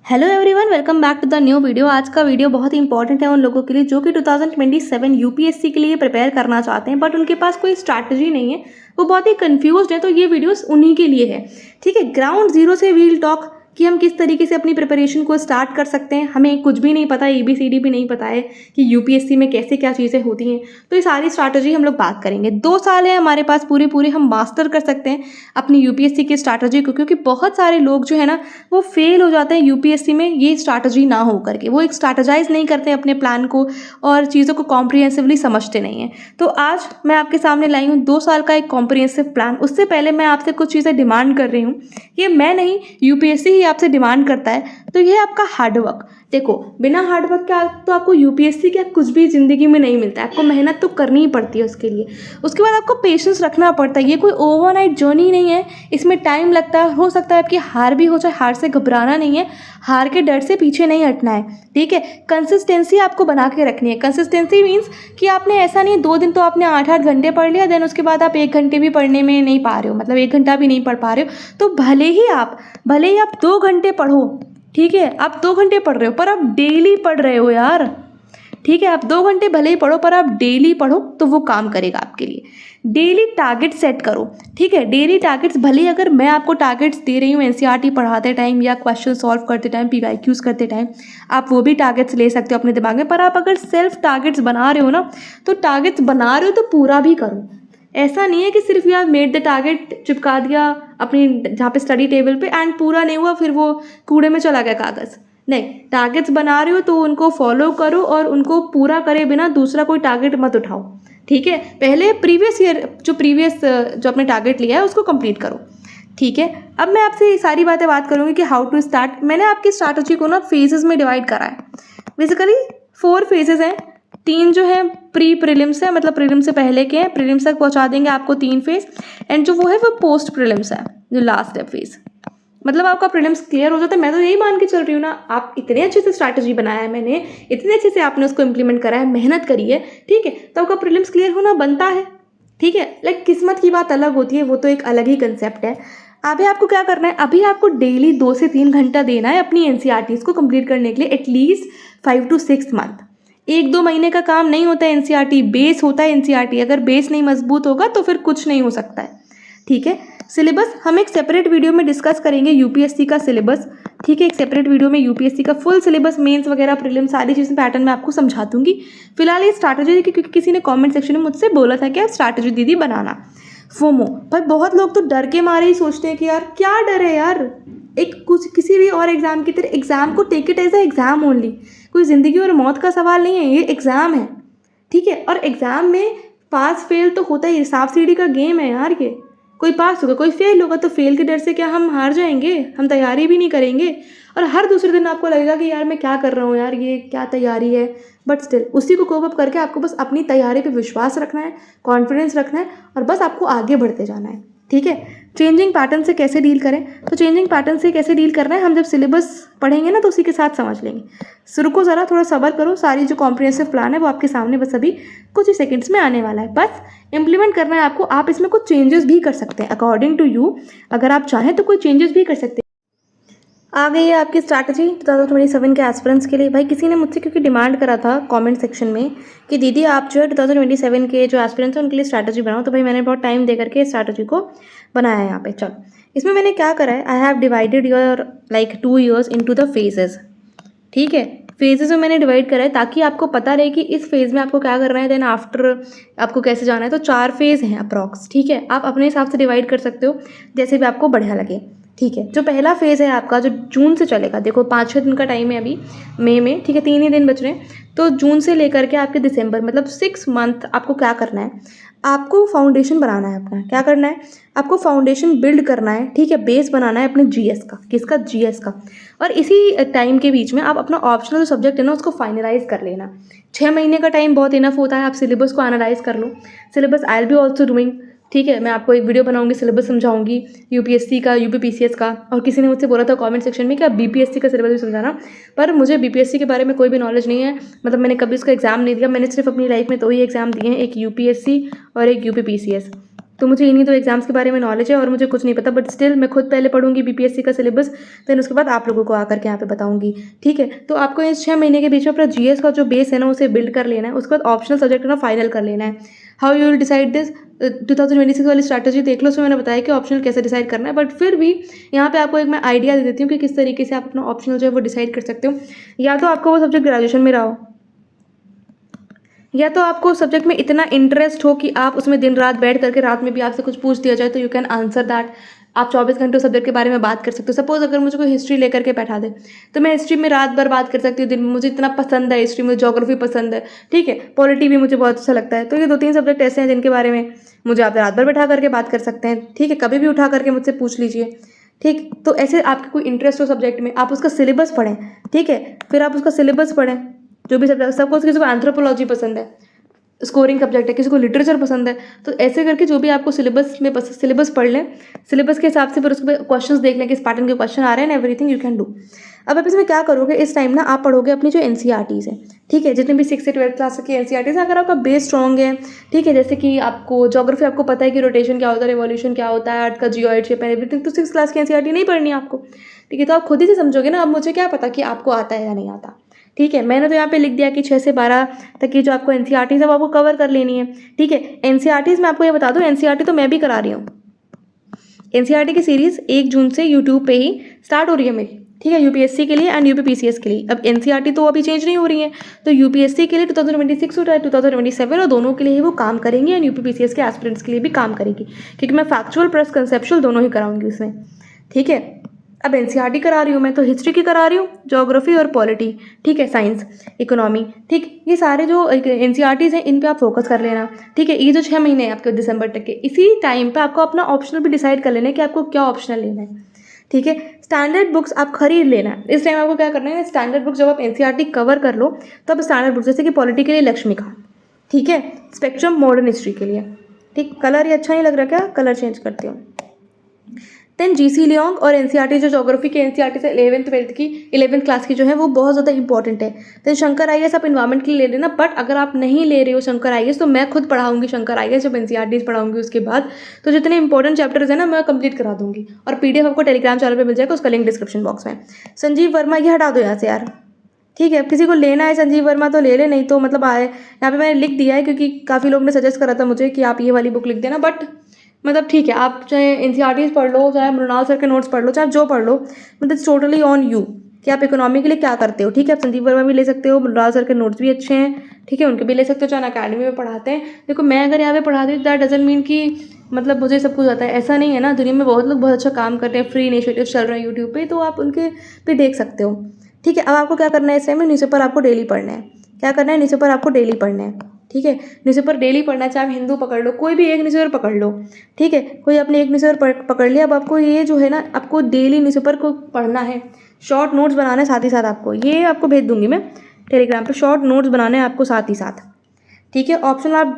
Hello everyone, welcome back to the new video. आज का video बहुत ही इंपॉर्टेंट है उन लोगों के लिए जो कि 2027 यूपीएससी के लिए प्रिपेयर करना चाहते हैं बट उनके पास कोई स्ट्रैटेजी नहीं है, वो बहुत ही कंफ्यूज्ड है। तो ये वीडियोस उन्हीं के लिए है। ठीक है, ग्राउंड जीरो से वील टॉक कि हम किस तरीके से अपनी प्रिपरेशन को स्टार्ट कर सकते हैं। हमें कुछ भी नहीं पता, ABCD भी नहीं पता है कि यूपीएससी में कैसे क्या चीज़ें होती हैं। तो ये सारी स्ट्रैटेजी हम लोग बात करेंगे। 2 साल है हमारे पास पूरे हम मास्टर कर सकते हैं अपनी यूपीएससी की स्ट्रैटेजी को, क्योंकि बहुत सारे लोग जो है ना वो फेल हो जाते हैं यूपीएससी में ये स्ट्रैटेजी ना हो करके। वो एक स्ट्रैटेजाइज नहीं करते अपने प्लान को और चीज़ों को कॉम्प्रिहेंसिवली समझते नहीं हैं। तो आज मैं आपके सामने लाई हूँ 2 साल का एक कॉम्प्रिहेंसिव प्लान। उससे पहले मैं आपसे कुछ चीज़ें डिमांड कर रही हूँ। ये मैं नहीं, यूपीएससी ही आपसे डिमांड करता है। तो ये आपका हार्डवर्क। देखो, बिना हार्डवर्क के तो आपको यूपीएससी क्या कुछ भी ज़िंदगी में नहीं मिलता है। आपको मेहनत तो करनी ही पड़ती है उसके लिए। उसके बाद आपको पेशेंस रखना पड़ता है। ये कोई ओवरनाइट जर्नी नहीं है, इसमें टाइम लगता है। हो सकता है आपकी हार भी हो जाए, हार से घबराना नहीं है, हार के डर से पीछे नहीं हटना है। ठीक है, कंसिस्टेंसी आपको बना के रखनी है। कंसिस्टेंसी मीन्स कि आपने ऐसा नहीं 2 दिन तो आपने 8-8 घंटे पढ़ लिया, देन उसके बाद आप 1 घंटे भी पढ़ने में नहीं पा रहे हो, मतलब 1 घंटा भी नहीं पढ़ पा रहे हो। तो भले ही आप 2 घंटे पढ़ो, ठीक है, आप 2 घंटे पढ़ रहे हो पर आप डेली पढ़ रहे हो यार। ठीक है, आप 2 घंटे भले ही पढ़ो पर आप डेली पढ़ो तो वो काम करेगा आपके लिए। डेली टारगेट सेट करो। ठीक है, डेली टारगेट्स, भले ही अगर मैं आपको टारगेट्स दे रही हूँ एनसीईआरटी पढ़ाते टाइम या क्वेश्चन सॉल्व करते टाइम, पीवाईक्यूज करते टाइम, आप वो भी टारगेट्स ले सकते हो अपने दिमाग में। पर आप अगर सेल्फ टारगेट्स बना रहे हो ना, तो टारगेट्स बना रहे हो तो पूरा भी करो। ऐसा नहीं है कि सिर्फ यार मेड द टारगेट चिपका दिया अपनी जहाँ पे स्टडी टेबल पे एंड पूरा नहीं हुआ, फिर वो कूड़े में चला गया कागज़। नहीं, टारगेट्स बना रहे हो तो उनको फॉलो करो और उनको पूरा करे बिना दूसरा कोई टारगेट मत उठाओ। ठीक है, पहले प्रीवियस ईयर जो आपने टारगेट लिया है उसको कंप्लीट करो। ठीक है, अब मैं आपसे ये सारी बात करूँगी कि हाउ टू स्टार्ट। मैंने आपकी स्ट्रैटेजी को ना फेजेस में डिवाइड करा है। बेसिकली 4 फेजेस हैं। 3 जो है प्री प्रीलिम्स है, मतलब प्रीलिम्स से पहले के हैं, प्रीलिम्स तक पहुंचा देंगे आपको 3 फेज, एंड जो वो है वो पोस्ट प्रीलिम्स है, जो लास्ट है फेज। मतलब आपका प्रीलिम्स क्लियर हो जाता है। मैं तो यही मान के चल रही हूँ ना, आप इतने अच्छे से स्ट्रैटेजी बनाया है मैंने, इतने अच्छे से आपने उसको इम्प्लीमेंट करा है, मेहनत करी है, ठीक है, तो आपका प्रीलिम्स क्लियर होना बनता है। ठीक है, लाइक किस्मत की बात अलग होती है, वो तो एक अलग ही कंसेप्ट है। अभी आपको क्या करना है, अभी आपको डेली 2 से 3 घंटा देना है अपनी एनसीईआरटीज़ को कंप्लीट करने के लिए, एटलीस्ट 5 to 6 मंथ। 1-2 महीने का काम नहीं होता है एनसीईआरटी, बेस होता है एनसीईआरटी। अगर बेस नहीं मजबूत होगा तो फिर कुछ नहीं हो सकता है। ठीक है, सिलेबस हम एक सेपरेट वीडियो में डिस्कस करेंगे, यूपीएससी का सिलेबस। ठीक है, एक सेपरेट वीडियो में यूपीएससी का फुल सिलेबस, मेंस वगैरह, प्रीलिम, सारी चीज़ें पैटर्न में आपको समझा दूंगी। फिलहाल ये स्ट्रैटेजी, क्योंकि किसी ने कमेंट सेक्शन में मुझसे बोला था कि आप स्ट्रैटेजी दीदी बनाना। फोमो, पर बहुत लोग तो डर के मारे ही सोचते हैं कि यार क्या डर है यार, एक कुछ किसी भी और एग्ज़ाम की तरह एग्ज़ाम को take it as a exam only. कोई ज़िंदगी और मौत का सवाल नहीं है, ये एग्ज़ाम है। ठीक है, और एग्ज़ाम में पास फेल तो होता ही, सांप सीढ़ी का गेम है यार। ये कोई पास होगा कोई फेल होगा, तो फेल के डर से क्या हम हार जाएंगे? हम तैयारी भी नहीं करेंगे और हर दूसरे दिन आपको लगेगा कि यार मैं क्या कर रहा हूँ यार, ये क्या तैयारी है। बट स्टिल उसी को कोप अप करके आपको बस अपनी तैयारी पे विश्वास रखना है, कॉन्फिडेंस रखना है और बस आपको आगे बढ़ते जाना है। ठीक है, चेंजिंग पैटर्न से कैसे डील करें, तो चेंजिंग पैटर्न से कैसे डील करना है हम जब सिलेबस पढ़ेंगे ना तो उसी के साथ समझ लेंगे। सो रुको ज़रा, थोड़ा सब्र करो। सारी जो कॉम्प्रिहेंसिव प्लान है वो आपके सामने बस अभी कुछ ही सेकंड्स में आने वाला है। बस इंप्लीमेंट करना है आपको। आप इसमें कुछ चेंजेस भी कर सकते हैं अकॉर्डिंग टू यू। अगर आप चाहें तो कोई चेंजेस भी कर सकते हैं। आ गई है आपकी स्ट्रैटेजी 2027 के एस्पिरेंट्स के लिए। भाई किसी ने मुझसे क्योंकि डिमांड करा था कमेंट सेक्शन में कि दीदी आप जो है 2027 के जो एस्पिरेंट्स हैं उनके लिए स्ट्रैटेजी बनाओ, तो भाई मैंने बहुत टाइम दे करके स्ट्रैटेजी को बनाया है यहाँ पे। चलो, इसमें मैंने क्या करा है, I have divided your like 2 years into the phases. ठीक है, फेजेस में मैंने डिवाइड करा है ताकि आपको पता रहे कि इस फेज़ में आपको क्या करना है, देन आफ्टर आपको कैसे जाना है। तो 4 फेज़ हैं अप्रॉक्स। ठीक है, आप अपने हिसाब से डिवाइड कर सकते हो जैसे भी आपको बढ़िया लगे। ठीक है, जो पहला फेज़ है आपका जो जून से चलेगा, देखो 5-6 दिन का टाइम है अभी मई में। ठीक है, 3 ही दिन बच रहे हैं। तो जून से लेकर के आपके दिसंबर, मतलब 6 मंथ आपको क्या करना है, आपको फाउंडेशन बनाना है अपना। क्या करना है, आपको फाउंडेशन बिल्ड करना है। ठीक है, बेस बनाना है अपने जीएस का। किसका? जीएस का। और इसी टाइम के बीच में आप अपना ऑप्शनल सब्जेक्ट है ना उसको फाइनलाइज कर लेना। 6 महीने का टाइम बहुत इनफ होता है। आप सिलेबस को एनालाइज कर लो। Syllabus I will be also doing. ठीक है, मैं आपको एक वीडियो बनाऊंगी, सिलेबस समझाऊंगी यूपीएससी का, यूपीपीसीएस का। और किसी ने मुझसे बोला था कमेंट सेक्शन में कि आप बीपीएससी का सिलेबस भी समझाना, पर मुझे बीपीएससी के बारे में कोई भी नॉलेज नहीं है। मतलब मैंने कभी उसका एग्जाम नहीं दिया, मैंने सिर्फ अपनी लाइफ में 2 ही एग्जाम दिए हैं, एक यूपीएससी और एक यूपीपीसीएस। तो मुझे इन्हीं दो एग्जाम्स के बारे में नॉलेज है और मुझे कुछ नहीं पता, बट स्टिल मैं खुद पहले पढ़ूंगी बीपीएससी का सिलेबस, देन उसके बाद आप लोगों को आकर के यहाँ पे बताऊंगी। ठीक है, तो आपको इस 6 महीने के बीच में अपना जीएस का जो बेस है ना उसे बिल्ड कर लेना है। उसके बाद ऑप्शनल सब्जेक्ट है ना फाइनल कर लेना है। How you will decide this, 2026 वाली स्ट्रैटेजी देख लो, उसमें मैंने बताया कि ऑप्शनल कैसे डिसाइड करना है, बट फिर भी यहाँ पे आपको एक मैं आइडिया दे देती हूँ कि किस तरीके से आप अपना ऑप्शनल जो है वो डिसाइड कर सकते हो। या तो आपको वो सब्जेक्ट ग्रेजुएशन में रहा हो, या तो आपको सब्जेक्ट में इतना इंटरेस्ट हो कि आप उसमें दिन रात बैठ करके रात में भी आपसे कुछ पूछ दिया जाए तो यू कैन आंसर दैट। आप 24 घंटे उस सब्जेक्ट के बारे में बात कर सकते हो। सपोज अगर मुझे कोई हिस्ट्री लेकर के बैठा दे तो मैं हिस्ट्री में रात भर बात कर सकती हूँ, दिन में मुझे इतना पसंद है हिस्ट्री, मुझे ज्योग्राफी पसंद है, ठीक है, पॉलिटी भी मुझे बहुत अच्छा लगता है। तो ये 2-3 सब्जेक्ट ऐसे हैं जिनके बारे में मुझे आप रात भर बैठा करके बात कर सकते हैं, ठीक है, कभी भी उठा करके मुझसे पूछ लीजिए। ठीक, तो ऐसे आपके कोई इंटरेस्ट हो सब्जेक्ट में, आप उसका सिलेबस पढ़ें, ठीक है, फिर आप उसका सिलेबस पढ़ें जो भी सब्जेक्ट। सपोज किसी को एंथ्रोपोलॉजी पसंद है, स्कोरिंग सब्जेक्ट है, किसी को लिटरेचर पसंद है, तो ऐसे करके जो भी आपको सिलेबस में सिलेबस पढ़ लें, सिलेबस के हिसाब से फिर उसके क्वेश्चंस देख लें कि इस पैटर्न के क्वेश्चन आ रहे हैं, एवरीथिंग यू कैन डू। अब आप इसमें क्या करोगे, इस टाइम ना आप पढ़ोगे अपनी जो एनसीईआरटीज़ है, ठीक है, जितने भी 6 से 12 क्लास की एनसीईआरटीज़ है। अगर आपका बेस स्ट्रॉन्ग है, ठीक है, जैसे कि आपको ज्योग्राफी आपको पता है कि रोटेशन क्या होता है, रिवॉल्यूशन क्या होता है, अर्थ का जियोइड शेप एंड एवरीथिंग, तो 6 क्लास की एनसीईआरटी नहीं पढ़नी आपको, ठीक है, तो आप खुद ही से समझोगे ना। अब मुझे क्या पता कि आपको आता है या नहीं आता, ठीक है, मैंने तो यहाँ पे लिख दिया कि 6 से 12 तक की जो आपको एनसीईआरटीज़ है वो आपको कवर कर लेनी है, ठीक है। एनसीईआरटीज़ मैं आपको ये बता दूँ, एनसीईआरटी तो मैं भी करा रही हूँ। एनसीईआरटी की सीरीज़ 1 जून से यूट्यूब पे ही स्टार्ट हो रही है मेरी, ठीक है, यूपीएससी के लिए एंड यूपीपीसीएस के लिए। अब एनसीईआरटी तो अभी चेंज नहीं हो रही है, तो यूपीएससी के लिए 2026 और 2027 और दोनों के लिए ही वो काम करेंगी एंड यूपीपीसीएस के एस्पिरेंट्स के लिए भी काम करेगी, क्योंकि मैं फैक्चुअल प्लस कंसेप्चुअल दोनों ही कराऊंगी उसमें, ठीक है। अब एनसीईआरटी करा रही हूँ मैं, तो हिस्ट्री की करा रही हूँ, ज्योग्राफी और पॉलिटी, ठीक है, साइंस, इकोनॉमी, ठीक, ये सारे जो एनसीईआरटीज़ हैं इन पे आप फोकस कर लेना, ठीक है। ये जो 6 महीने हैं आपके दिसंबर तक के, इसी टाइम पे आपको अपना ऑप्शनल भी डिसाइड कर लेना है कि आपको क्या ऑप्शनल लेना है, ठीक है। स्टैंडर्ड बुक्स आप खरीद लेना है इस टाइम। आपको क्या करना है, स्टैंडर्ड बुक्स जब आप एनसीईआरटी कवर कर लो तो आप स्टैंडर्ड बुक्स जैसे कि पॉलिटी के लिए लक्ष्मीकांत, ठीक है, स्पेक्ट्रम मॉडर्न हिस्ट्री के लिए, ठीक। कलर ये अच्छा नहीं लग रहा क्या, कलर चेंज करती हूँ। देन जीसी लियोंग और एनसीईआरटी जो ज्योग्राफी की एनसीईआरटी से 11th क्लास की जो है वो बहुत ज़्यादा इंपॉर्टेंट है। देन शंकर आईएएस आप इन्वायरमेंट के लिए ले लेना, बट अगर आप नहीं ले रहे हो शंकर आईएएस तो मैं खुद पढ़ाऊंगी शंकर आईएएस, जब एनसीईआरटीज पढ़ाऊंगी उसके बाद, तो जितने इंपॉर्टेंट चैप्टर्स है ना मैं कंप्लीट करा दूंगी और पीडीएफ आपको टेलीग्राम चैनल पर मिल जाएगा, उसका लिंक डिस्क्रिप्शन बॉक्स में। संजीव वर्मा ये हटा दो यहाँ से यार, ठीक है। अब किसी को लेना है संजीव वर्मा तो ले ले, नहीं तो मतलब आए यहाँ पे मैंने लिख दिया है क्योंकि काफ़ी लोग ने सजेस्ट करा था मुझे कि आप ये वाली बुक लिख देना, बट मतलब ठीक है, आप चाहे एनसीईआरटीज़ पढ़ लो, चाहे मृणाल सर के नोट्स पढ़ लो, चाहे जो पढ़ लो, मतलब इट्स टोटली ऑन यू कि आप इकोनॉमी के लिए क्या करते हो, ठीक है। आप संजीव वर्मा भी ले सकते हो, मृणाल सर के नोट्स भी अच्छे हैं, ठीक है, उनके भी ले सकते हो, चाहे अकेडमी में पढ़ाते हैं। देखो मैं अगर यहाँ पे पढ़ाती हूँ दैट डजंट मीन कि मतलब मुझे सब कुछ आता है, ऐसा नहीं है ना। दुनिया में बहुत लोग बहुत अच्छा काम कर रहे हैं, फ्री इनिशिएटिव चल रहे हैं यूट्यूब पे, तो आप उनके पे देख सकते हो, ठीक है। अब आपको क्या करना है, इस टाइम में न्यूज़पेपर आपको डेली पढ़ना है। क्या करना है, न्यूज़पेपर आपको डेली पढ़ना है, ठीक है। न्यूज़पेपर डेली पढ़ना है, चाहे आप हिंदू पकड़ लो, कोई भी एक न्यूज़पेपर पकड़ लो, ठीक है, कोई अपने एक न्यूज़पेपर पकड़ लिया। अब आपको ये जो है ना, आपको डेली न्यूज़पेपर को पढ़ना है, शॉर्ट नोट्स बनाना है साथ ही साथ। आपको ये आपको भेज दूंगी मैं टेलीग्राम पे, शॉर्ट नोट्स बनाने हैं आपको साथ ही साथ, ठीक है। ऑप्शन आप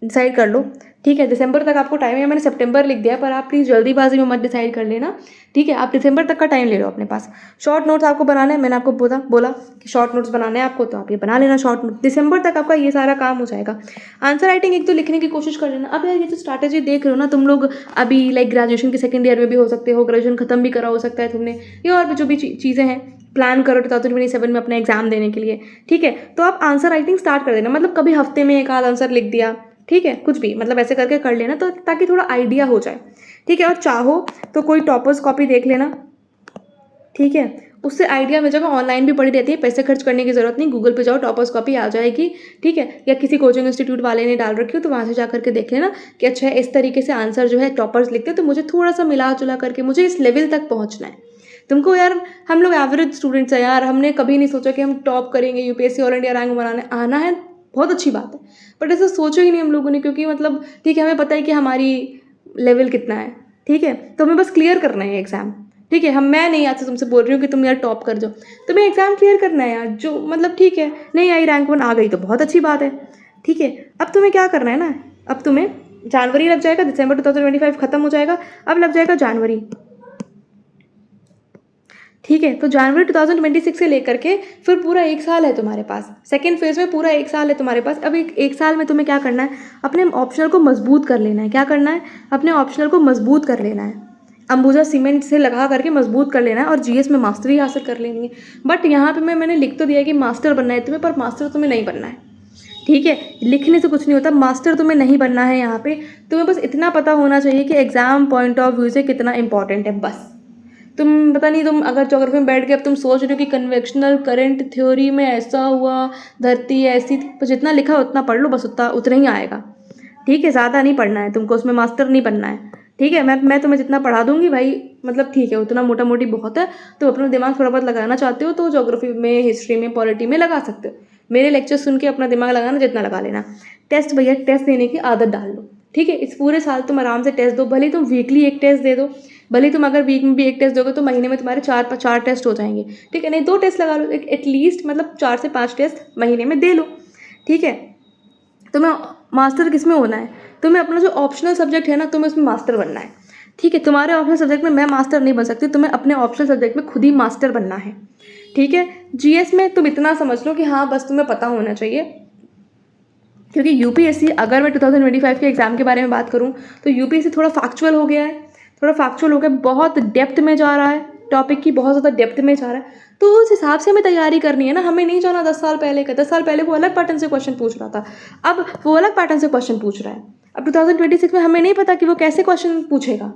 डिसाइड कर लो, ठीक है। दिसंबर तक आपको टाइम है, मैंने सितंबर लिख दिया, पर आप प्लीज़ जल्दीबाजी में मत डिसाइड कर लेना, ठीक है। आप दिसंबर तक का टाइम ले लो अपने पास। शॉर्ट नोट्स आपको बनाना है, मैंने आपको बोला कि शॉर्ट नोट्स बनाने हैं आपको, तो आप ये बना लेना शॉर्ट नोट। दिसंबर तक आपका ये सारा काम हो जाएगा। आंसर राइटिंग एक तो लिखने की कोशिश कर लेना। अब यार ये तो स्ट्रैटेजी देख रहे हो ना तुम लोग, अभी लाइक ग्रेजुएशन के सेकंड ईयर में भी हो सकते हो, ग्रेजुएशन खत्म भी करा हो सकता है तुमने, ये और भी जो भी चीज़ें हैं प्लान करो 2027 में अपना एग्जाम देने के लिए, ठीक है। तो आप आंसर राइटिंग स्टार्ट कर देना, मतलब कभी हफ्ते में एक आध आंसर लिख दिया, ठीक है, कुछ भी मतलब ऐसे करके कर लेना, तो ताकि थोड़ा आइडिया हो जाए, ठीक है। और चाहो तो कोई टॉपर्स कॉपी देख लेना, ठीक है, उससे आइडिया मिल जाएगा। ऑनलाइन भी पड़ी रहती है, पैसे खर्च करने की जरूरत नहीं, गूगल पे जाओ टॉपर्स कॉपी आ जाएगी, ठीक है, या किसी कोचिंग इंस्टीट्यूट वाले ने डाल रखी हो तो वहाँ से जा करके देख लेना कि अच्छा इस तरीके से आंसर जो है टॉपर्स लिखते हैं, तो मुझे थोड़ा सा मिला जुला करके मुझे इस लेवल तक पहुँचना है। तुमको यार, हम लोग एवरेज स्टूडेंट्स हैं यार, हमने कभी नहीं सोचा कि हम टॉप करेंगे, यूपीएससी ऑल इंडिया रैंक बनाने आना है, बहुत अच्छी बात है, बट ऐसा सोचा ही नहीं हम लोगों ने, क्योंकि मतलब ठीक है हमें पता है कि हमारी लेवल कितना है, ठीक है, तो हमें बस क्लियर करना है एग्ज़ाम, ठीक है। मैं नहीं आज से तुमसे बोल रही हूँ कि तुम यार टॉप कर जाओ, तुम्हें एग्ज़ाम क्लियर करना है यार, जो मतलब ठीक है नहीं आई रैंक 1 आ गई तो बहुत अच्छी बात है, ठीक है। अब तुम्हें क्या करना है ना, अब तुम्हें जनवरी लग जाएगा, दिसंबर 2025 खत्म हो जाएगा, अब लग जाएगा जनवरी, ठीक है। तो जनवरी 2026 से लेकर के फिर पूरा 1 साल है तुम्हारे पास, सेकेंड फेज़ में पूरा 1 साल है तुम्हारे पास। अब एक साल में तुम्हें क्या करना है, अपने ऑप्शनल को मजबूत कर लेना है। क्या करना है, अपने ऑप्शनल को मजबूत कर लेना है, अंबुजा सीमेंट से लगा करके मजबूत कर लेना है और जीएस में मास्टरी हासिल कर लेनी है। बट यहाँ पे मैंने लिख तो दिया कि मास्टर बनना है तुम्हें, पर मास्टर तुम्हें नहीं बनना है। ठीक है, लिखने से कुछ नहीं होता, मास्टर तुम्हें नहीं बनना है। यहाँ पे तुम्हें बस इतना पता होना चाहिए कि एग्जाम पॉइंट ऑफ व्यू से कितना इंपॉर्टेंट है बस। तुम पता नहीं, तुम अगर ज्योग्राफी में बैठ के अब तुम सोच रहे हो कि कन्वेक्शनल करंट थ्योरी में ऐसा हुआ, धरती ऐसी थी, तो जितना लिखा उतना पढ़ लो, बस उतना ही आएगा। ठीक है, ज़्यादा नहीं पढ़ना है तुमको, उसमें मास्टर नहीं बनना है। ठीक है, मैं तुम्हें जितना पढ़ा दूंगी भाई, मतलब ठीक है, उतना मोटा मोटी बहुत है। तो अपना दिमाग थोड़ा बहुत लगाना चाहते हो तो ज्योग्राफी में, हिस्ट्री में, पॉलिटी में लगा सकते हो। मेरे लेक्चर सुन के अपना दिमाग लगाना जितना लगा लेना। टेस्ट भैया, टेस्ट देने की आदत डाल लो। ठीक है, इस पूरे साल तुम आराम से टेस्ट दो, भले तुम वीकली एक टेस्ट दे दो, भले तुम अगर वीक में भी एक टेस्ट दोगे तो महीने में तुम्हारे चार टेस्ट हो जाएंगे। ठीक है, नहीं 2 टेस्ट लगा लो, एटलीस्ट मतलब 4 से 5 टेस्ट महीने में दे लो। ठीक है, तुम्हें मास्टर किस में होना है, तुम्हें अपना जो ऑप्शनल सब्जेक्ट है ना, तुम्हें उसमें मास्टर बनना है। ठीक है, तुम्हारे ऑप्शनल सब्जेक्ट में मैं मास्टर नहीं बन सकती, तुम्हें अपने ऑप्शनल सब्जेक्ट में खुद ही मास्टर बनना है। ठीक है, जीएस में तुम इतना समझ लो कि हाँ बस तुम्हें पता होना चाहिए, क्योंकि यूपीएससी, अगर मैं 2025 के एग्ज़ाम के बारे में बात करूँ तो यूपीएससी थोड़ा फैक्चुअल हो गया है, बहुत डेप्थ में जा रहा है, टॉपिक की बहुत ज़्यादा डेप्थ में जा रहा है। तो उस हिसाब से हमें तैयारी करनी है ना, हमें नहीं जाना 10 साल पहले का। 10 साल पहले वो अलग पैटर्न से क्वेश्चन पूछ रहा था, अब वो अलग पैटर्न से क्वेश्चन पूछ रहा है। अब 2026 में हमें नहीं पता कि वो कैसे क्वेश्चन पूछेगा।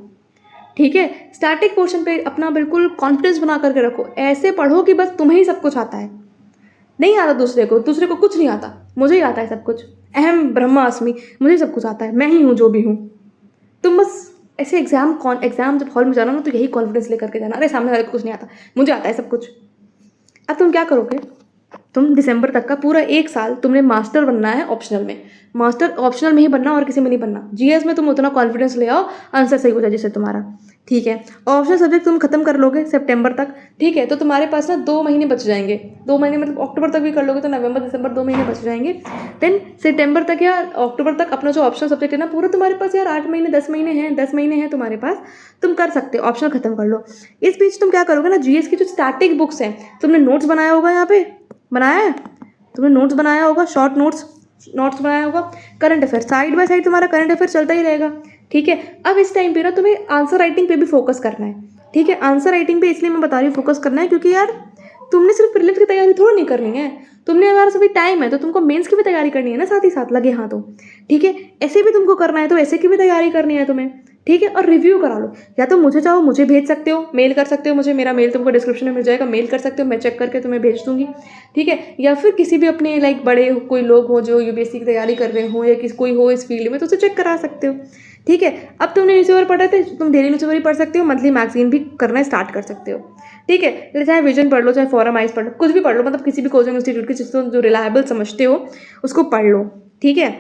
ठीक है, स्टैटिक पोर्शन पे अपना बिल्कुल कॉन्फिडेंस बना करके रखो, ऐसे पढ़ो कि बस तुम्हें ही सब कुछ आता है, नहीं आता दूसरे को कुछ नहीं आता, मुझे ही आता है सब कुछ। अहम ब्रह्मास्मि, मुझे सब कुछ आता है, मैं ही हूँ जो भी हूँ। तुम बस ऐसे एग्जाम जब हॉल में जाना ना, तो यही कॉन्फिडेंस लेकर के जाना, अरे सामने वाले को कुछ नहीं आता, मुझे आता है सब कुछ। अब तुम क्या करोगे, तुम दिसंबर तक का पूरा 1 साल तुमने मास्टर बनना है ऑप्शनल में। मास्टर ऑप्शनल में ही बनना और किसी में नहीं बनना। जीएस में तुम उतना कॉन्फिडेंस ले आओ, आंसर सही हो जाए जिससे तुम्हारा। ठीक है, ऑप्शनल सब्जेक्ट तुम खत्म कर लोगे सितंबर तक। ठीक है, तो तुम्हारे पास ना 2 महीने बच जाएंगे। 2 महीने मतलब अक्टूबर तक भी कर लोगे तो नवंबर दिसंबर 2 महीने बच जाएंगे। देन सितंबर तक या अक्टूबर तक अपना जो ऑप्शनल सब्जेक्ट है ना, पूरा तुम्हारे पास यार 8 महीने 10 महीने हैं तुम्हारे पास, तुम कर सकते हो, ऑप्शनल खत्म कर लो। इस बीच तुम क्या करोगे ना, जीएस की जो स्टैटिक बुक्स हैं, तुमने नोट्स बनाया होगा, यहाँ पे बनाया है तुमने, नोट्स बनाया होगा, शॉर्ट नोट्स बनाया होगा। Current affair side by side तुम्हारा करंट अफेयर चलता ही रहेगा। ठीक है, अब इस टाइम पे ना तुम्हें आंसर राइटिंग पे भी फोकस करना है। ठीक है, आंसर राइटिंग पे इसलिए मैं बता रही हूँ फोकस करना है, क्योंकि यार तुमने सिर्फ प्रीलिम्स की तैयारी थोड़ा नहीं करनी है, तुमने अगर सभी टाइम है तो तुमको मेंस की भी तैयारी करनी है ना, साथ ही साथ लगे हाथों। ठीक है, ऐसे भी तुमको करना है तो ऐसे की भी तैयारी करनी है तुम्हें। ठीक है, और रिव्यू करा लो, या तो मुझे चाहो मुझे भेज सकते हो, मेल कर सकते हो मुझे, मेरा मेल तुमको डिस्क्रिप्शन में मिल जाएगा, मेल कर सकते हो, मैं चेक करके तुम्हें भेज दूंगी। ठीक है, या फिर किसी भी अपने लाइक बड़े कोई लोग हो जो यूपीएससी की तैयारी कर रहे हो, या कोई हो इस फील्ड में, तो उसे चेक करा सकते हो। ठीक है, अब तुमने न्यूज़पेपर पढ़े थे, तुम डेली न्यूज़पेपर ही पढ़ सकते हो, मंथली मैगजीन भी करना स्टार्ट कर सकते हो। ठीक है, चाहे विजन पढ़ लो, चाहे फोरम आइज पढ़ लो, कुछ भी पढ़ लो, मतलब किसी भी कोचिंग इंस्टीट्यूट की जिसको जो रिलायबल समझते हो उसको पढ़ लो। ठीक है,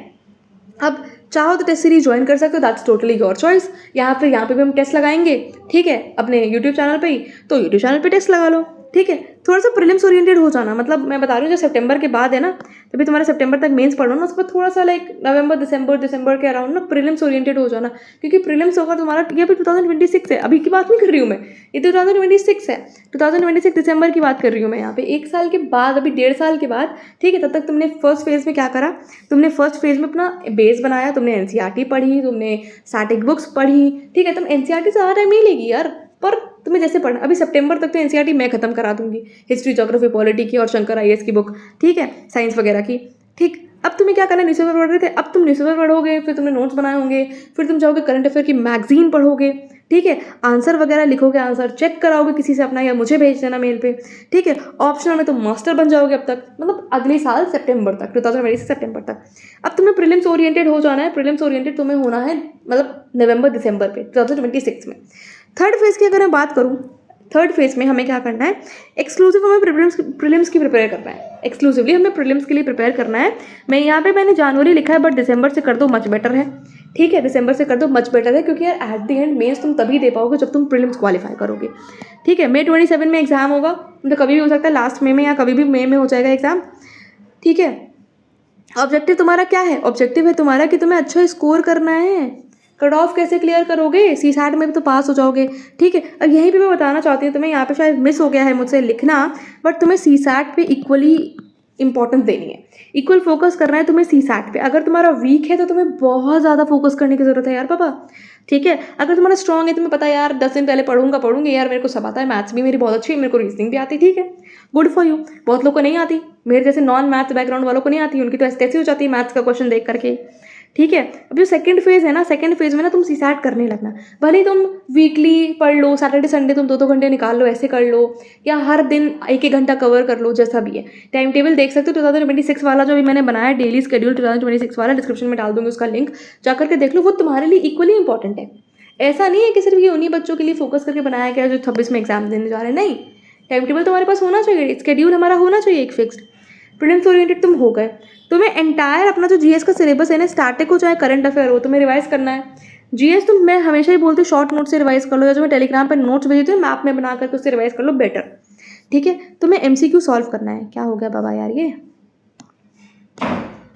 अब चाहो तो टेस्ट सीरीज ज्वाइन कर सकते हो, दैट्स टोटली योर चॉइस। यहाँ पे भी हम टेस्ट लगाएंगे। ठीक है, अपने यूट्यूब चैनल पे ही, तो यूट्यूब चैनल पे टेस्ट लगा लो। ठीक है, थोड़ा सा प्रीलिम्स ओरिएंटेड हो जाना, मतलब मैं बता रही हूँ जो सितंबर के बाद है ना, तभी तुम्हारा सितंबर तक मेंस पढ़ो ना, उस पर थोड़ा सा लाइक नवंबर दिसंबर के अराउंड ना प्रीलिम्स ओरिएंटेड हो जाना, क्योंकि प्रीलिम्स होगा तुम्हारा, ये अभी 2026 है, अभी की बात नहीं कर रही हूँ मैं, ये 2026 है, 2026 दिसंबर की बात कर रही हूँ मैं यहाँ पे। 1 साल के बाद, अभी 1.5 साल के बाद। ठीक है, तब तक तुमने फर्स्ट फेज में क्या करा, तुमने फर्स्ट फेज में अपना बेस बनाया, तुमने एनसीईआरटी पढ़ी, तुमने स्टैटिक बुक्स पढ़ी। ठीक है, तुम एनसीईआरटी से ज़्यादा टाइम नहीं लेगी यार, पर तुम्हें जैसे पढ़ना, अभी सितंबर तक तो एनसीईआरटी मैं खत्म करा दूंगी, हिस्ट्री, ज्योग्राफी, पॉलिटी की और शंकर आईएएस की बुक। ठीक है, साइंस वगैरह की। ठीक, अब तुम्हें क्या करना है, न्यूज़पेपर पढ़ रहे थे, अब तुम न्यूज़पेपर पढ़ोगे, फिर तुमने नोट्स बनाए होंगे, फिर तुम जाओगे करंट अफेयर की मैगजीन पढ़ोगे। ठीक है, आंसर वगैरह लिखोगे, आंसर चेक कराओगे किसी से अपना, या मुझे भेज देना मेल पे। ठीक है, ऑप्शनल में तुम मास्टर बन जाओगे अब तक, मतलब अगले साल सितंबर तक, 2026 सितंबर तक। अब तुम्हें प्रीलिम्स ओरिएंटेड हो जाना है, प्रीलिम्स ओरिएंटेड तुम्हें होना है मतलब नवंबर दिसंबर पे 2026 में। थर्ड फेज़ की अगर मैं बात करूँ, थर्ड फेज़ में हमें क्या करना है, एक्सक्लूसिव हमें प्रीलिम्स की प्रिपेयर करना है, एक्सक्लूसिवली हमें प्रीलिम्स के लिए प्रिपेयर करना है। मैंने जनवरी लिखा है, बट दिसंबर से कर दो मच बेटर है। ठीक है, दिसंबर से कर दो मच बेटर है, क्योंकि यार एट द एंड मेंस तुम तभी दे पाओगे जब तुम प्रीलिम्स क्वालिफाई करोगे। ठीक है, May 27 में एग्जाम होगा, मतलब कभी भी हो सकता है, लास्ट में या कभी भी मई में हो जाएगा एग्जाम। ठीक है, ऑब्जेक्टिव तुम्हारा क्या है, ऑब्जेक्टिव है तुम्हारा कि तुम्हें अच्छा स्कोर करना है। कट ऑफ कैसे क्लियर करोगे, सी सैट में भी तो पास हो जाओगे। ठीक है, अब यहीं पे मैं बताना चाहती हूँ तुम्हें, यहाँ पे शायद मिस हो गया है मुझसे लिखना, बट तुम्हें सी सैट पे इक्वली इंपॉर्टेंस देनी है, इक्वल फोकस करना है तुम्हें सी सैट पे। अगर तुम्हारा वीक है तो तुम्हें बहुत ज़्यादा फोकस करने की ज़रूरत है यार पापा। ठीक है, अगर तुम्हारा स्ट्रॉन्ग है, तुम्हें पता है यार 10 दिन पहले पढ़ूंगी यार, मेरे को सब आता है, मैथ्स भी मेरी बहुत अच्छी है, मेरे को रीजनिंग भी आती है, ठीक है, गुड फॉर यू। बहुत लोग को नहीं आती, मेरे जैसे नॉन मैथ्स बैकग्राउंड वालों को नहीं आती, उनकी तो ऐसी हो जाती है मैथ्स का क्वेश्चन देख करके। ठीक है, अब जो सेकंड फेज है ना, सेकंड फेज में ना तुम सीसैट करने लगना। भले ही तुम वीकली पढ़ लो, सैटरडे संडे तुम 2-2 घंटे निकाल लो, ऐसे कर लो, या हर दिन 1-1 घंटा कवर कर लो, जैसा भी है। टाइम टेबल देख सकते हो 2026 वाला जो भी मैंने बनाया डेली शेड्यूल 2026 वाला, डिस्क्रिप्शन में डाल दूंगी उसका लिंक, जाकर के देख लो, वो तुम्हारे लिए इक्वली इंपॉर्टेंट है। ऐसा नहीं है कि सिर्फ ये उन्हीं बच्चों के लिए फोकस करके बनाया गया जो 26 में एग्जाम देने जा रहे हैं, नहीं। टाइम टेबल तुम्हारे पास होना चाहिए, स्केड्यूल हमारा होना चाहिए एक फिक्स्ड। प्रीलिम्स ओरिएंटेड तुम हो गए, तुम्हें एंटायर अपना जो जीएस का सिलेबस है ना, स्टैटिक हो चाहे करंट अफेयर हो, तुम्हें रिवाइज करना है। जीएस तुम, मैं हमेशा ही बोलती हूँ शॉर्ट नोट से रिवाइज कर लो, या जो मैं टेलीग्राम पर नोट्स भेजती हूँ मैप में बना करके उससे रिवाइज कर लो, बेटर। ठीक है, तुम्हें एमसीक्यू सॉल्व करना है। क्या हो गया बाबा यार, ये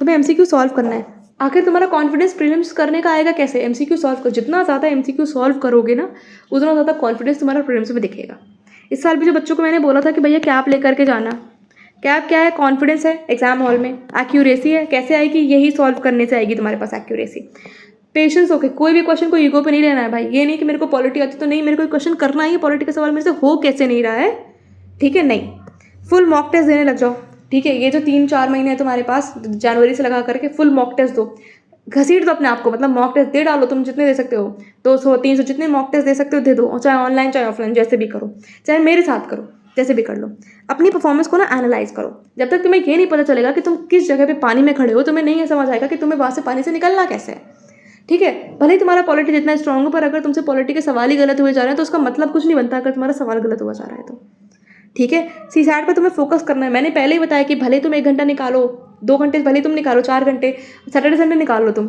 तुम्हें एमसीक्यू सॉल्व करना है। आखिर तुम्हारा कॉन्फिडेंस प्रीलिम्स करने का आएगा कैसे, एमसीक्यू सॉल्व कर, जितना ज़्यादा एमसीक्यू सॉल्व करोगे ना, उतना ज़्यादा कॉन्फिडेंस तुम्हारा प्रीलिम्स में दिखेगा। इस साल भी जो बच्चों को मैंने बोला था कि भैया कैप लेकर के जाना, कैप क्या है, कॉन्फिडेंस है एग्जाम हॉल में, एक्यूरेसी है, कैसे आएगी, यही सॉल्व करने से आएगी तुम्हारे पास एक्यूरेसी। पेशेंस होके, कोई भी क्वेश्चन को ईगो पे नहीं लेना है भाई, ये नहीं कि मेरे को पॉलिटी आती तो नहीं, मेरे को क्वेश्चन करना ही है, पॉलिटी का सवाल मेरे से हो कैसे नहीं रहा है, ठीक है, नहीं, फुल मॉक टेस्ट देने लग जाओ। ठीक है, ये जो 3-4 महीने है तुम्हारे पास, जनवरी से लगा करके फुल मॉक टेस्ट दो, घसीट दो अपने आप को, मतलब मॉक टेस्ट दे डालो, तुम जितने दे सकते हो, 200-300 जितने मॉक टेस्ट दे सकते हो दे दो, चाहे ऑनलाइन चाहे ऑफलाइन, जैसे भी करो, चाहे मेरे साथ करो, जैसे भी कर लो। अपनी परफॉर्मेंस को ना एनालाइज करो। जब तक तुम्हें ये नहीं पता चलेगा कि तुम किस जगह पे पानी में खड़े हो, तुम्हें नहीं समझ आएगा कि तुम्हें वहाँ से पानी से निकलना कैसे है। ठीक है, भले ही तुम्हारा पॉलिटी जितना स्ट्रॉन्ग हो, पर अगर तुमसे पॉलिटी के सवाल ही गलत हुए जा रहे हैं तो उसका मतलब कुछ नहीं बनता, अगर तुम्हारा सवाल गलत हुआ जा रहा है तो। ठीक है, सीसैट पर तुम्हें फोकस करना है। मैंने पहले ही बताया कि भले तुम 1 घंटा निकालो, 2 घंटे भले तुम निकालो, 4 घंटे सैटरडे संडे निकाल लो तुम,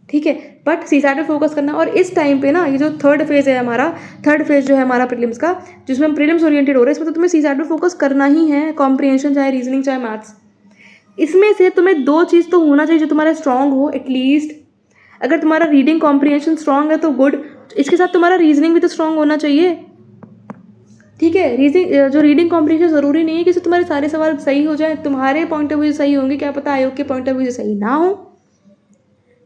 ठीक है, बट सीसैट पे फोकस करना। और इस टाइम पे ना, ये जो थर्ड फेज है हमारा, थर्ड फेज जो है हमारा प्रीलिम्स का, जिसमें हम प्रीलिम्स ओरिएंटेड हो रहे हैं, इसमें तो तुम्हें सीसैट पे फोकस करना ही है, कॉम्प्रिहेंशन चाहे रीजनिंग चाहे मैथ्स। इसमें से तुम्हें 2 चीज़ तो होना चाहिए जो तुम्हारा स्ट्रॉन्ग हो एटलीस्ट। अगर तुम्हारा रीडिंग कॉम्प्रिहेंशन स्ट्रॉन्ग है तो गुड, इसके साथ तुम्हारा रीजनिंग भी तो स्ट्रॉन्ग होना चाहिए। ठीक है, जो रीडिंग कॉम्प्रिहेंशन ज़रूरी नहीं है कि तुम्हारे सारे सवाल सही हो जाए, तुम्हारे पॉइंट ऑफ व्यू से सही होंगे, क्या पता आयोग के पॉइंट ऑफ व्यू से सही ना हो।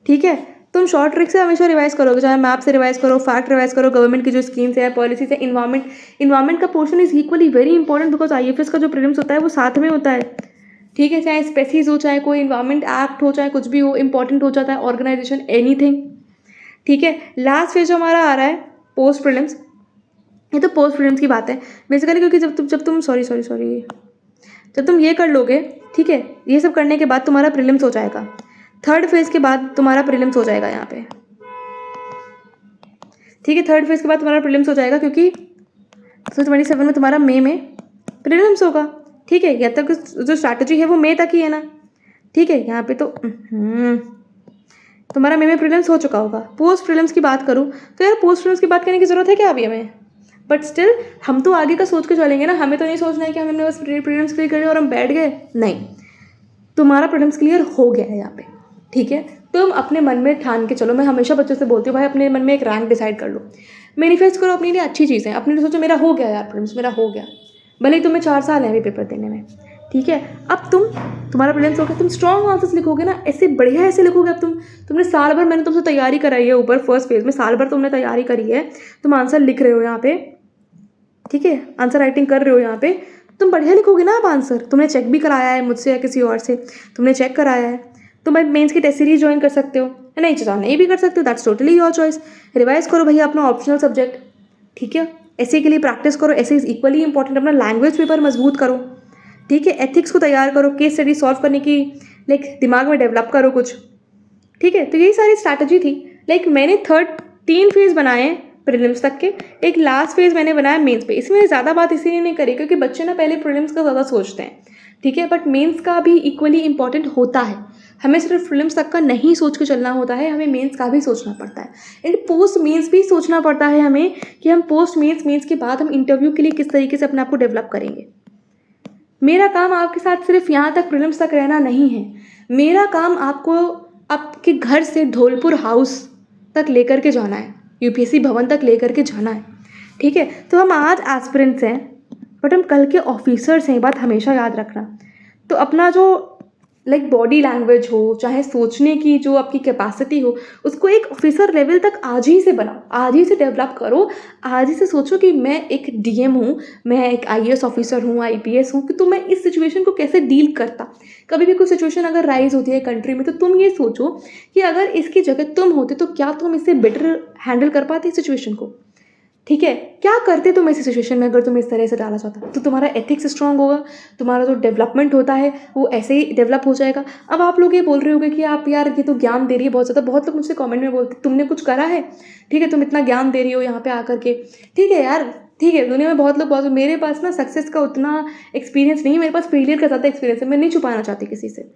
ठीक है, तुम शॉर्ट ट्रिक से हमेशा रिवाइज करोगे, चाहे मैप से रिवाइज करो, फैक्ट रिवाइज करो, गवर्नमेंट की जो स्कीम्स है, पॉलिसीज है, इन्वायरमेंट का portion is equally very important, because IFS का जो प्रीलिम्स होता है वो साथ में होता है। ठीक है, चाहे स्पेसीज हो, चाहे कोई इन्वायरमेंट एक्ट हो, चाहे कुछ भी हो, इंपॉर्टेंट हो जाता है, ऑर्गेनाइजेशन, एनीथिंग। ठीक है, लास्ट फेज जो हमारा आ रहा है पोस्ट प्रीलिम्स, ये तो पोस्ट प्रीलिम्स की बात है बेसिकली, क्योंकि जब तुम ये कर लोगे, ठीक है, ये सब करने के बाद तुम्हारा प्रीलिम्स हो जाएगा। थर्ड फेज के बाद तुम्हारा प्रीलिम्स हो जाएगा यहाँ पे। ठीक है, थर्ड फेज के बाद तुम्हारा प्रीलिम्स हो जाएगा, क्योंकि 27 में तुम्हारा मई में प्रीलिम्स होगा। ठीक है, या तक जो स्ट्रैटेजी है वो मई तक ही है ना। ठीक है, यहाँ पे तो तुम्हारा मई में प्रीलिम्स हो चुका होगा। पोस्ट प्रीलिम्स की बात करूँ तो यार पोस्ट प्रीलिम्स की बात करने की जरूरत है क्या अभी हमें, बट स्टिल हम तो आगे का सोच के चलेंगे ना। हमें तो नहीं सोचना है कि हमने बस प्रीलिम्स क्लियर कर लिया और हम बैठ गए, नहीं, तुम्हारा प्रीलिम्स क्लियर हो गया है यहाँ पे। ठीक है, तुम अपने मन में ठान के चलो। मैं हमेशा बच्चों से बोलती हूँ भाई अपने मन में एक रैंक डिसाइड कर लो, मैनिफेस्ट करो अपने लिए अच्छी चीज़ें, अपने लिए सोचो मेरा हो गया यार प्रीलिम्स, मेरा हो गया, भले ही तुम्हें 4 साल है अभी पेपर देने में। ठीक है, अब तुम्हारा प्रीलिम्स हो गया, तुम स्ट्रॉन्ग आंसर्स लिखोगे ना, ऐसे बढ़िया ऐसे लिखोगे। अब तुमने साल भर, मैंने तुमसे तैयारी कराई है ऊपर फर्स्ट फेज में, साल भर तुमने तैयारी करी है, तुम आंसर लिख रहे हो यहाँ पे, ठीक है, आंसर राइटिंग कर रहे हो यहाँ पे, तुम बढ़िया लिखोगे ना। अब आंसर तुमने चेक भी कराया है मुझसे या किसी और से, तुमने चेक कराया है, तुम मेंस की टेस्ट सीरीज ज्वाइन कर सकते हो, नहीं चाहो नहीं भी कर सकते हो, that's totally your choice. Revise करो भैया अपना ऑप्शनल सब्जेक्ट, ठीक है, ऐसे के लिए प्रैक्टिस करो, ऐसे इज इक्वली इंपॉर्टेंट। अपना लैंग्वेज पेपर मजबूत करो, ठीक है, एथिक्स को तैयार करो, केस स्टडी सॉल्व करने की लाइक दिमाग में डेवलप करो कुछ। ठीक है, तो यही सारी स्ट्रैटेजी थी। लाइक मैंने 3 फेज बनाए प्रीलिम्स तक के, एक लास्ट फेज मैंने बनाया मेंस पे। इसमें ज़्यादा बात इसीलिए नहीं करी क्योंकि बच्चे ना पहले प्रीलिम्स का ज़्यादा सोचते हैं, ठीक है, बट मेंस का भी इक्वली इंपॉर्टेंट होता है। हमें सिर्फ प्रीलिम्स तक का नहीं सोच के चलना होता है, हमें मेंस का भी सोचना पड़ता है, एंड पोस्ट मेंस भी सोचना पड़ता है हमें कि हम पोस्ट मेंस के बाद हम इंटरव्यू के लिए किस तरीके से अपने आप को डेवलप करेंगे। मेरा काम आपके साथ सिर्फ यहाँ तक प्रीलिम्स तक रहना नहीं है, मेरा काम आपको आपके घर से धौलपुर हाउस तक लेकर के जाना है, यूपीएससी भवन तक लेकर के जाना है। ठीक है, तो हम आज एस्पिरेंट्स हैं बट हम कल के ऑफिसर्स हैं, ये बात हमेशा याद रखना। तो अपना जो बॉडी लैंग्वेज हो, चाहे सोचने की जो आपकी कैपेसिटी हो, उसको एक ऑफिसर लेवल तक आज ही से बनाओ, आज ही से डेवलप करो। आज ही से सोचो कि मैं एक डीएम हूँ, मैं एक आईएएस ऑफिसर हूँ, आईपीएस हूँ, कि तो मैं इस सिचुएशन को कैसे डील करता। कभी भी कोई सिचुएशन अगर राइज होती है कंट्री में, तो तुम ये सोचो कि अगर इसकी जगह तुम होते तो क्या तुम इससे बेटर हैंडल कर पाते इस सिचुएशन को। ठीक है, क्या करते तुम ऐसी सिचुएशन में अगर तुम इस तरह से डाला चाहता, तो तुम्हारा एथिक्स स्ट्रांग होगा, तुम्हारा जो डेवलपमेंट होता है वो ऐसे ही डेवलप हो जाएगा। अब आप लोग ये बोल रहे होगे कि आप यार ये तो ज्ञान दे रही है बहुत ज़्यादा, बहुत लोग मुझसे कमेंट में बोलते तुमने कुछ करा है, ठीक है तुम इतना ज्ञान दे रही हो यहाँ पे आकर के। ठीक है यार, ठीक है, दुनिया में बहुत लोग बहुत, मेरे पास ना सक्सेस का उतना एक्सपीरियंस नहीं है, मेरे पास फेलियर का ज़्यादा एक्सपीरियंस है, मैं नहीं छुपाना चाहती किसी से।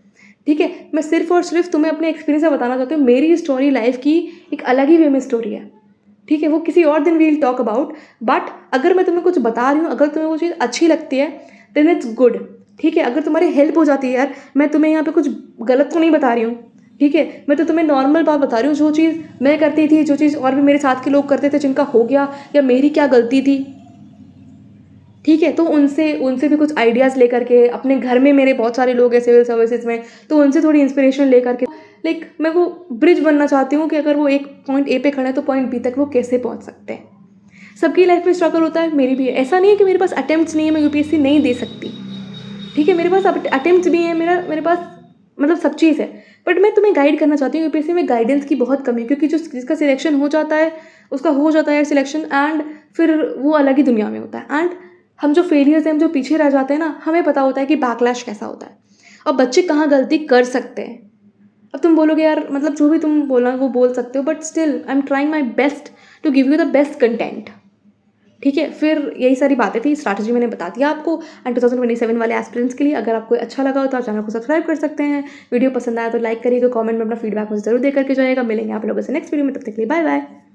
ठीक है, मैं सिर्फ और सिर्फ तुम्हें अपने एक्सपीरियंस से बताना चाहती हूँ, मेरी स्टोरी लाइफ की एक अलग ही वे में स्टोरी है। ठीक है, वो किसी और दिन वील टॉक अबाउट, बट अगर मैं तुम्हें कुछ बता रही हूँ, अगर तुम्हें वो चीज़ अच्छी लगती है देन इट्स गुड। ठीक है, अगर तुम्हारी हेल्प हो जाती है यार, मैं तुम्हें यहाँ पे कुछ गलत तो नहीं बता रही हूँ। ठीक है, मैं तो तुम्हें नॉर्मल बात बता रही हूँ, जो चीज़ मैं करती थी, जो चीज़ और भी मेरे साथ के लोग करते थे जिनका हो गया, या मेरी क्या गलती थी। ठीक है, तो उनसे भी कुछ आइडियाज़ लेकर के, अपने घर में मेरे बहुत सारे लोग हैं सिविल सर्विसेज में, तो उनसे थोड़ी इंस्पिरेशन लेकर के मैं वो ब्रिज बनना चाहती हूँ कि अगर वो एक पॉइंट ए पे खड़ा है तो पॉइंट बी तक वो कैसे पहुँच सकते हैं। सबकी लाइफ में स्ट्रगल होता है, मेरी भी है। ऐसा नहीं है कि मेरे पास अटेम्प्ट्स नहीं है, मैं यूपीएससी नहीं दे सकती। ठीक है, मेरे पास अटेम्प्ट्स भी हैं, मेरे पास मतलब सब चीज़ है, बट मैं तुम्हें गाइड करना चाहती हूँ। यूपीएससी में गाइडेंस की बहुत कमी है, क्योंकि जो जिसका सिलेक्शन हो जाता है उसका हो जाता है सिलेक्शन, एंड फिर वो अलग ही दुनिया में होता है। एंड हम जो फेलियर्स हैं, हम जो पीछे रह जाते हैं ना, हमें पता होता है कि बैकलैश कैसा होता है और बच्चे कहाँ गलती कर सकते हैं। अब तुम बोलोगे यार मतलब जो भी तुम बोलना वो बोल सकते हो, but still I am trying my best to give you the best content. ठीक है, फिर यही सारी बातें थी, स्ट्रैटेजी मैंने बता दिया आपको एंड 2027 वाले एस्पिरेंट्स के लिए। अगर आपको अच्छा लगा हो तो आप चैनल को सब्सक्राइब कर सकते हैं, वीडियो पसंद आया तो लाइक करिएगा, कमेंट में अपना फीडबैक मुझे जरूर दे करके जाएगा। मिलेंगे आप लोगों से नेक्स्ट वीडियो में, तब तक के लिए बाय बाय।